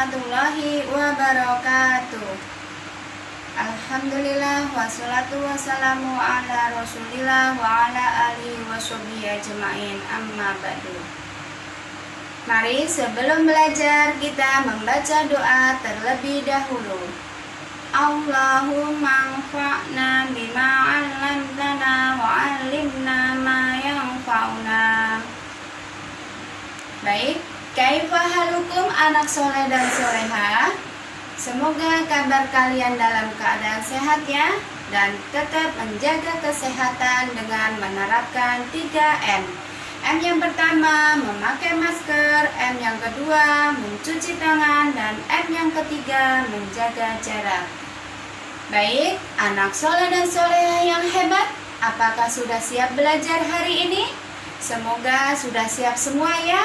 warahmatullahi wabarakatuh. Alhamdulillah wassalatu wassalamu ala rasulillah wa ala alihi washabihi ajma'in, amma ba'du. Mari sebelum belajar kita membaca doa terlebih dahulu. Allahumma anfa'na bima 'allamtana wa 'allimna ma yanfa'una. Baik, kaifa halukum anak soleh dan soleha? Semoga kabar kalian dalam keadaan sehat ya, dan tetap menjaga kesehatan dengan menerapkan 3M. M yang pertama memakai masker, M yang kedua mencuci tangan, dan M yang ketiga menjaga jarak. Baik, anak soleh dan soleha yang hebat, apakah sudah siap belajar hari ini? Semoga sudah siap semua ya.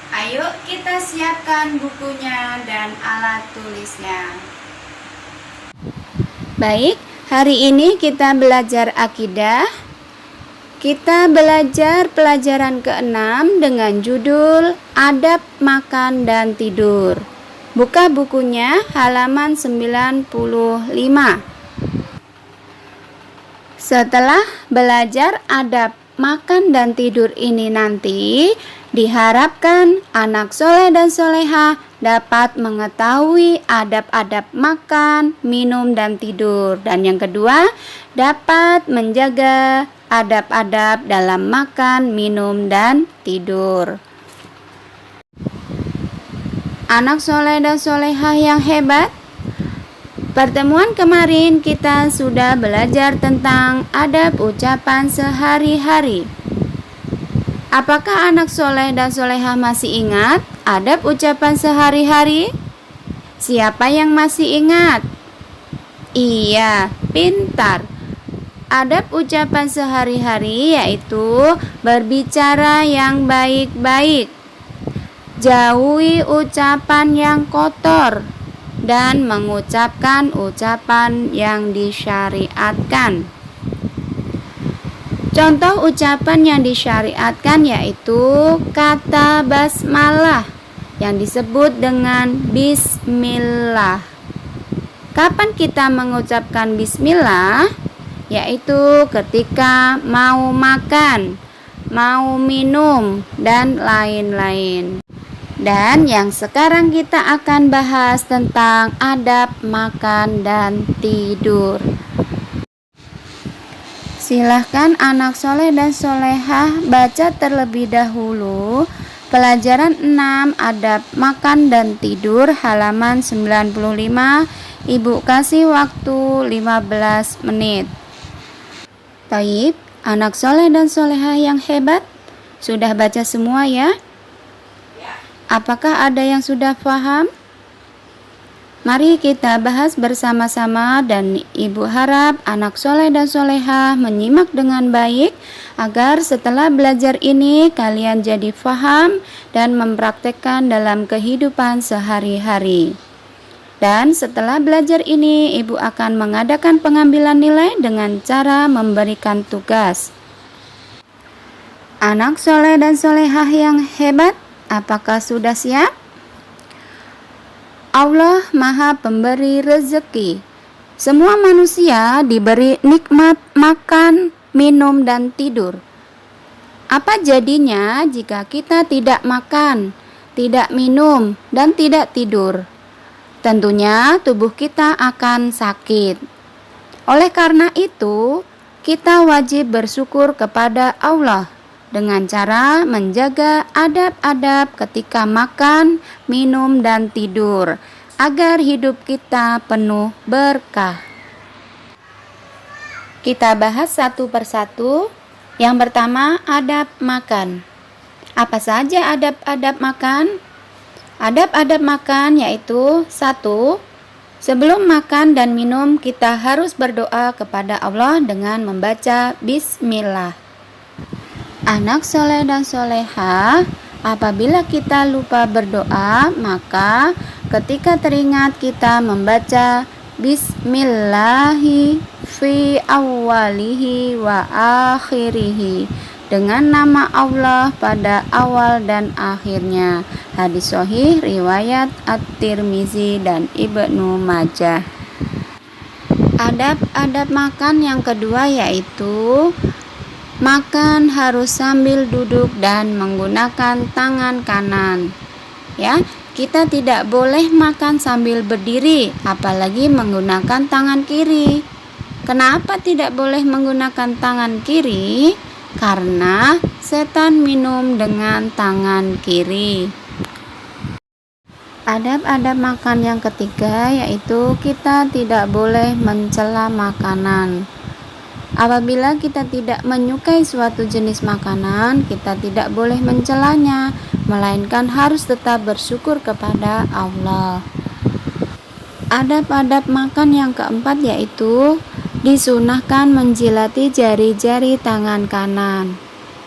Ayo kita siapkan bukunya dan alat tulisnya. Baik, hari ini kita belajar akidah. Kita belajar pelajaran ke-6 dengan judul Adab Makan dan Tidur. Buka bukunya halaman 95. Setelah belajar adab makan dan tidur ini nanti, diharapkan anak soleh dan soleha dapat mengetahui adab-adab makan, minum, dan tidur. Dan yang kedua, dapat menjaga adab-adab dalam makan, minum, dan tidur. Anak soleh dan soleha yang hebat, pertemuan kemarin kita sudah belajar tentang adab ucapan sehari-hari. Apakah anak soleh dan soleha masih ingat adab ucapan sehari-hari? Siapa yang masih ingat? Iya, pintar. Adab ucapan sehari-hari yaitu berbicara yang baik-baik, jauhi ucapan yang kotor, dan mengucapkan ucapan yang disyariatkan. Contoh ucapan yang disyariatkan yaitu kata basmalah yang disebut dengan bismillah. Kapan kita mengucapkan bismillah? Yaitu ketika mau makan, mau minum, dan lain-lain. Dan yang sekarang kita akan bahas tentang adab makan dan tidur. Silahkan anak soleh dan solehah baca terlebih dahulu pelajaran 6 adab makan dan tidur halaman 95. Ibu kasih waktu 15 menit. Taib, anak soleh dan solehah yang hebat, sudah baca semua ya? Apakah ada yang sudah paham? Mari kita bahas bersama-sama, dan ibu harap anak soleh dan soleha menyimak dengan baik agar setelah belajar ini kalian jadi paham dan mempraktekkan dalam kehidupan sehari-hari. Dan setelah belajar ini ibu akan mengadakan pengambilan nilai dengan cara memberikan tugas. Anak soleh dan solehah yang hebat, apakah sudah siap? Allah Maha Pemberi rezeki. Semua manusia diberi nikmat makan, minum, dan tidur. Apa jadinya jika kita tidak makan, tidak minum, dan tidak tidur? Tentunya tubuh kita akan sakit. Oleh karena itu, kita wajib bersyukur kepada Allah dengan cara menjaga adab-adab ketika makan, minum, dan tidur, agar hidup kita penuh berkah. Kita bahas satu persatu. Yang pertama, adab makan. Apa saja adab-adab makan? Adab-adab makan yaitu 1. Sebelum makan dan minum kita harus berdoa kepada Allah dengan membaca bismillah. Anak soleh dan soleha, apabila kita lupa berdoa, maka ketika teringat kita membaca bismillahi fi awwalihi wa akhirihi dengan nama Allah pada awal dan akhirnya. Hadis sahih riwayat At-Tirmizi dan Ibnu Majah. Adab-adab makan yang kedua yaitu makan harus sambil duduk dan menggunakan tangan kanan. Ya, kita tidak boleh makan sambil berdiri, apalagi menggunakan tangan kiri. Kenapa tidak boleh menggunakan tangan kiri? Karena setan minum dengan tangan kiri. Adab-adab makan yang ketiga yaitu kita tidak boleh mencela makanan. Apabila kita tidak menyukai suatu jenis makanan, kita tidak boleh mencelanya, melainkan harus tetap bersyukur kepada Allah. Adab-adab makan yang keempat yaitu disunahkan menjilati jari-jari tangan kanan.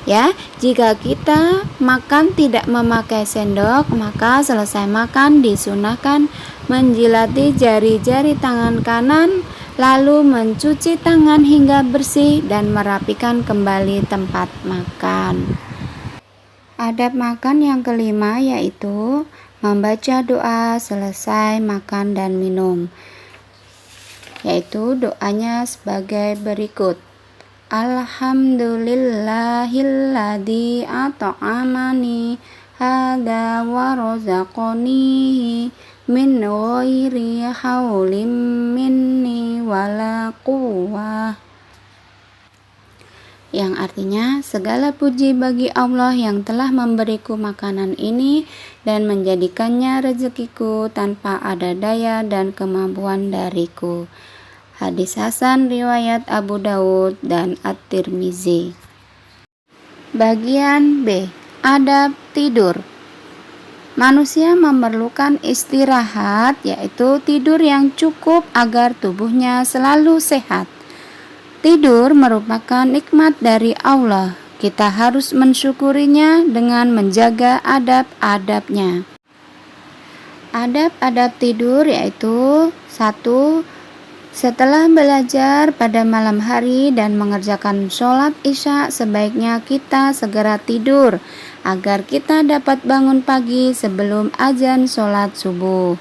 Ya, jika kita makan tidak memakai sendok, maka selesai makan disunahkan menjilati jari-jari tangan kanan, lalu mencuci tangan hingga bersih dan merapikan kembali tempat makan. Adab makan yang kelima yaitu membaca doa selesai makan dan minum. Yaitu doanya sebagai berikut. Alhamdulillahilladzi at'amani hadza wa razaqanihi min ghairi haulin minni wala quwwah. Yang artinya, segala puji bagi Allah yang telah memberiku makanan ini dan menjadikannya rezekiku tanpa ada daya dan kemampuan dariku. Hadis Hasan riwayat Abu Daud dan At-Tirmizi. Bagian B. Adab tidur. Manusia memerlukan istirahat, yaitu tidur yang cukup agar tubuhnya selalu sehat. Tidur merupakan nikmat dari Allah. Kita harus mensyukurinya dengan menjaga adab-adabnya. Adab-adab tidur yaitu 1. Setelah belajar pada malam hari dan mengerjakan sholat isya, sebaiknya kita segera tidur agar kita dapat bangun pagi sebelum azan sholat subuh.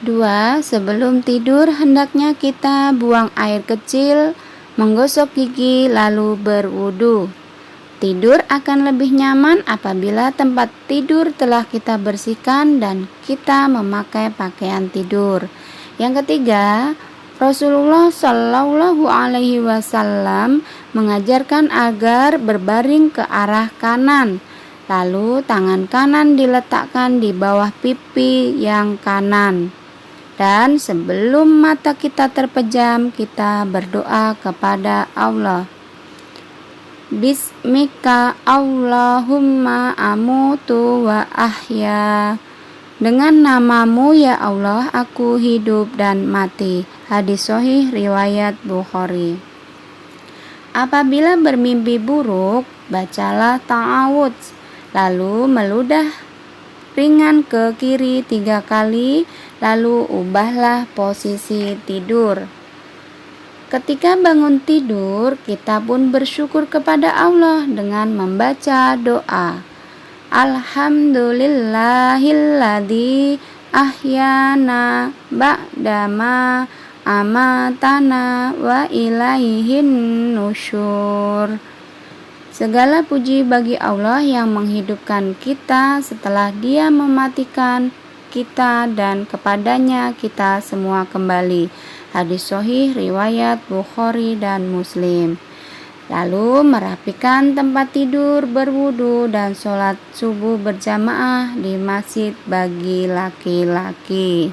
2. Sebelum tidur hendaknya kita buang air kecil, menggosok gigi, lalu berwudu. Tidur akan lebih nyaman apabila tempat tidur telah kita bersihkan dan kita memakai pakaian tidur. Yang ketiga, Rasulullah Shallallahu Alaihi Wasallam mengajarkan agar berbaring ke arah kanan, lalu tangan kanan diletakkan di bawah pipi yang kanan, dan sebelum mata kita terpejam, kita berdoa kepada Allah. Bismika Allahumma amutu wa ahya. Dengan namamu ya Allah, aku hidup dan mati. Hadis sahih riwayat Bukhari. Apabila bermimpi buruk, bacalah ta'awudz, lalu meludah ringan ke kiri 3 kali, lalu ubahlah posisi tidur. Ketika bangun tidur, kita pun bersyukur kepada Allah dengan membaca doa. Alhamdulillahilladzi ahyana ba'dama amatana wa ilaihin nusyur. Segala puji bagi Allah yang menghidupkan kita setelah Dia mematikan kita dan kepadanya kita semua kembali. Hadis sahih riwayat Bukhari dan Muslim. Lalu merapikan tempat tidur, berwudu, dan sholat subuh berjamaah di masjid bagi laki-laki.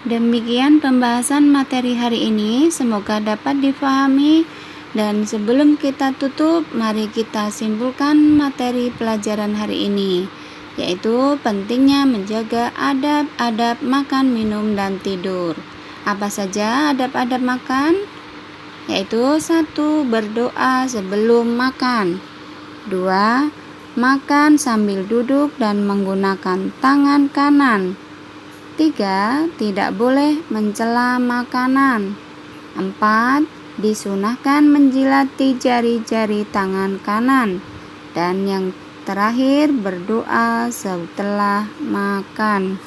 Demikian pembahasan materi hari ini, semoga dapat difahami. Dan sebelum kita tutup, mari kita simpulkan materi pelajaran hari ini, yaitu pentingnya menjaga adab-adab makan, minum, dan tidur. Apa saja adab-adab makan? Yaitu 1. Berdoa sebelum makan. 2. Makan sambil duduk dan menggunakan tangan kanan. 3. Tidak boleh mencela makanan. 4. disunahkan menjilati jari-jari tangan kanan. Dan yang terakhir, berdoa setelah makan.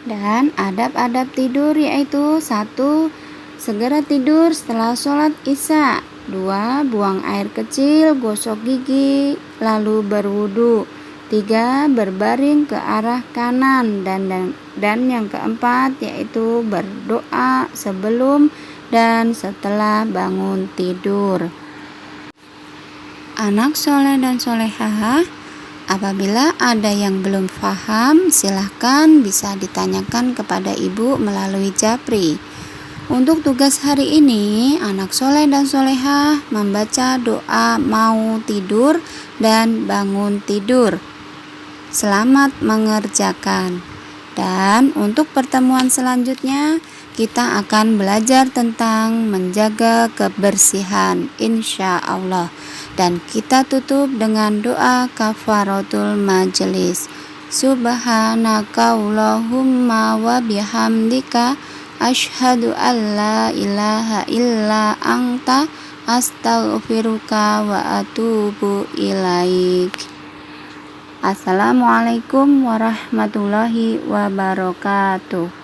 Dan adab-adab tidur yaitu 1. Segera tidur setelah sholat isya. 2. Buang air kecil, gosok gigi, lalu berwudu. 3. Berbaring ke arah kanan. Dan yang keempat yaitu berdoa sebelum dan setelah bangun tidur. Anak soleh dan solehah, apabila ada yang belum paham, silahkan bisa ditanyakan kepada ibu melalui japri. Untuk tugas hari ini, anak soleh dan solehah membaca doa mau tidur dan bangun tidur. Selamat mengerjakan. Dan untuk pertemuan selanjutnya, kita akan belajar tentang menjaga kebersihan, insya Allah. Dan kita tutup dengan doa kafaratul majelis. Subhanaka Allahumma wa bihamdika asyhadu an la ilaha illa anta astaghfiruka wa atubu ilaik. Assalamualaikum warahmatullahi wabarakatuh.